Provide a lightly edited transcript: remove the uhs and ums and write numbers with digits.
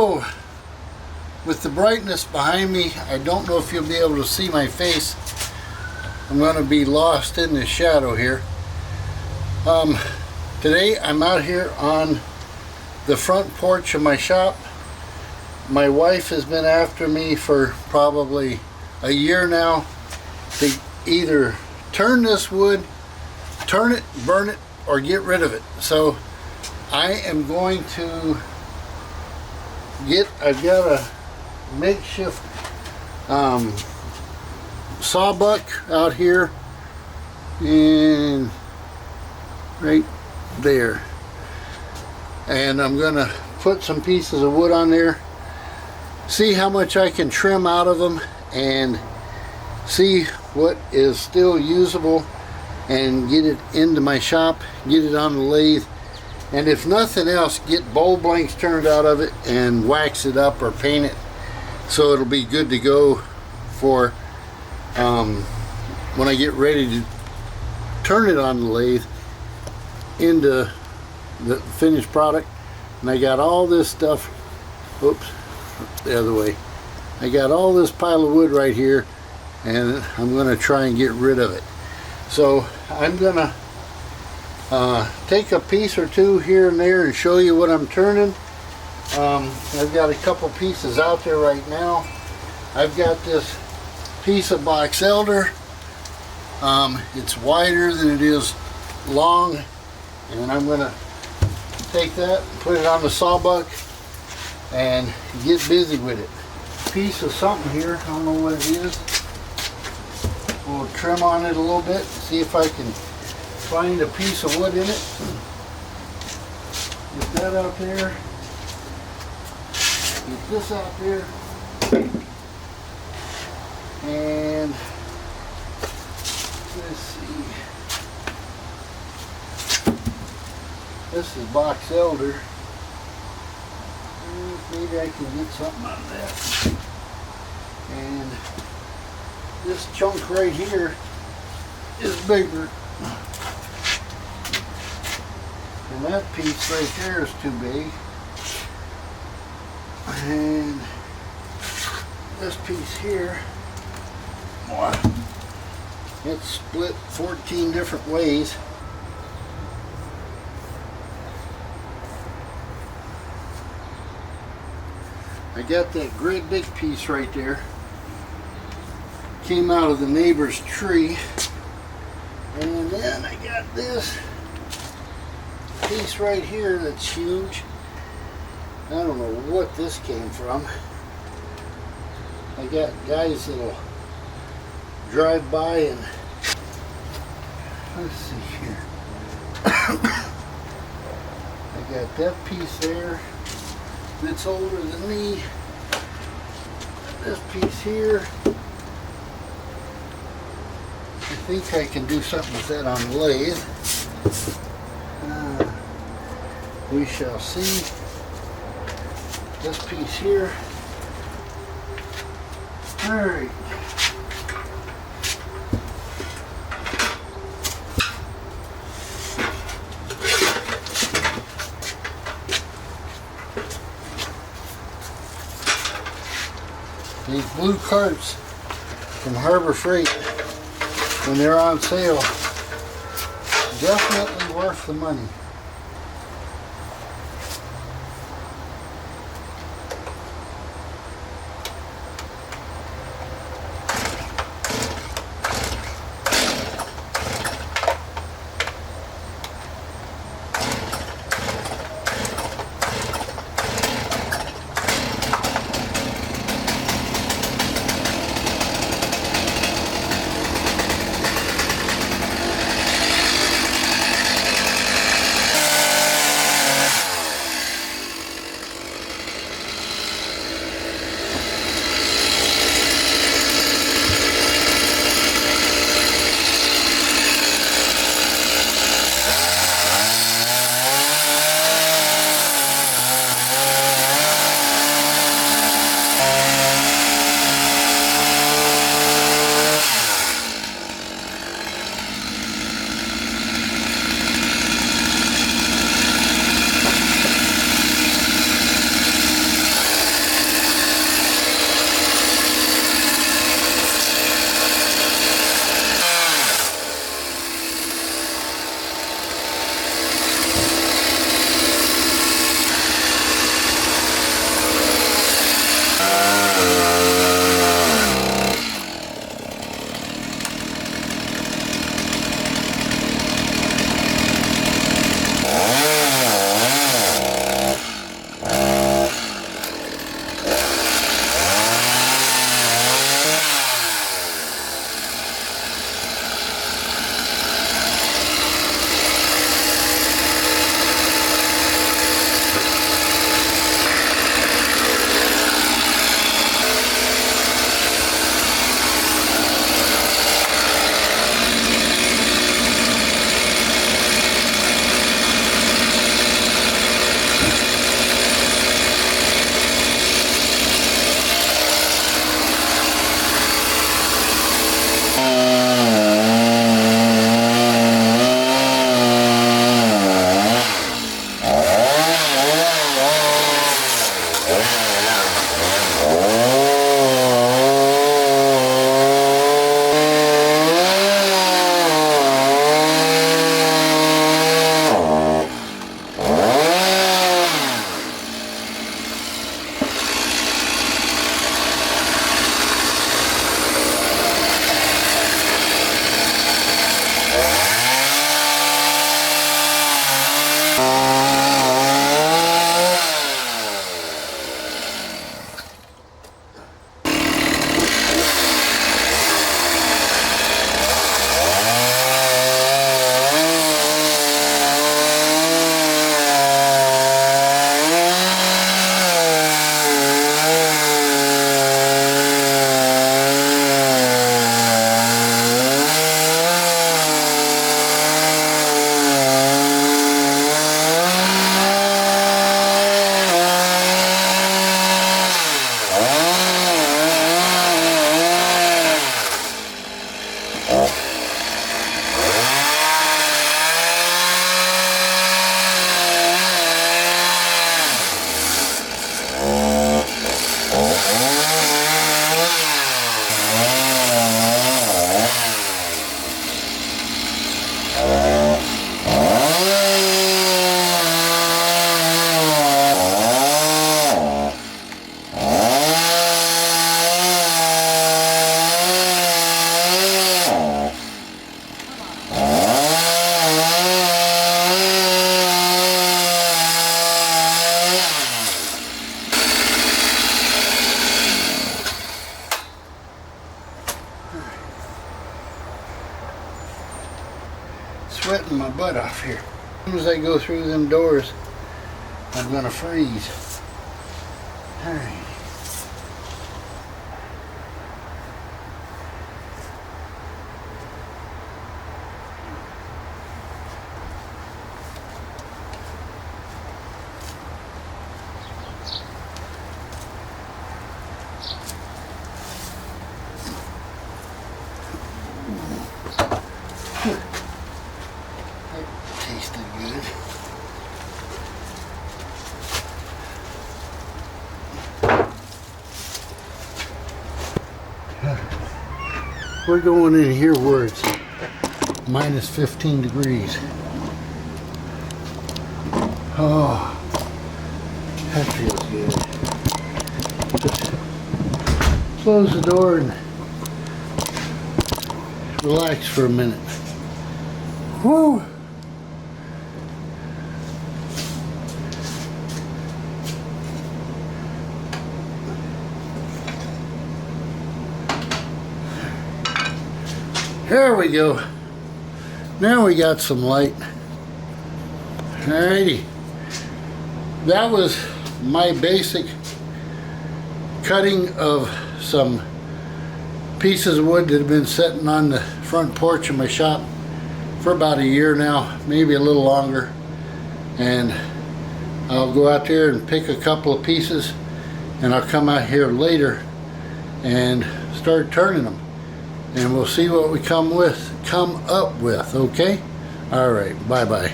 So, with the brightness behind me, I don't know if you'll be able to see my face. I'm going to be lost in the shadow here. Today I'm out here on the front porch of my shop. My wife has been after me for probably a year now to either turn this wood, turn it, burn it, or get rid of it. So I am going to I've got a makeshift sawbuck out here and right there, and I'm gonna put some pieces of wood on there, see how much I can trim out of them and see what is still usable and get it into my shop, get it on the lathe, and if nothing else, get bowl blanks turned out of it and wax it up or paint it so it'll be good to go for when I get ready to turn it on the lathe into the finished product. And I got all this stuff, oops, the other way. I got all this pile of wood right here, and I'm going to try and get rid of it. So I'm going to take a piece or two here and there and show you what I'm turning. I've got a couple pieces out there right now. I've got this piece of box elder. It's wider than it is long, and I'm going to take that, put it on the sawbuck, and get busy with it. Piece of something here, I don't know what it is. We'll trim on it a little bit, see if I can find a piece of wood in it. Get that out there. Get this out there. And let's see. This is box elder. Maybe I can get something out of that. And this chunk right here is bigger. And that piece right there is too big. And this piece here, it's split 14 different ways. I got that great big piece right there. Came out of the neighbor's tree. And then I got this piece right here that's huge. I don't know what this came from. I got guys that'll drive by and let's see here. I got that piece there that's older than me. This piece here. I think I can do something with that on the lathe. We shall see. This piece here. Alright. These blue carts from Harbor Freight, when they're on sale, definitely worth the money. sweating my butt off here. As soon as I go through them doors, I'm gonna freeze. All right. That tasted good. We're going in here where it's minus 15 degrees. Oh, that feels good. Just close the door and relax for a minute. Woo! There we go. Now we got some light. Alrighty. That was my basic cutting of some pieces of wood that have been sitting on the front porch of my shop for about a year now, maybe a little longer. And I'll go out there and pick a couple of pieces, and I'll come out here later and start turning them. And we'll see what we come up with, okay? All right, bye-bye.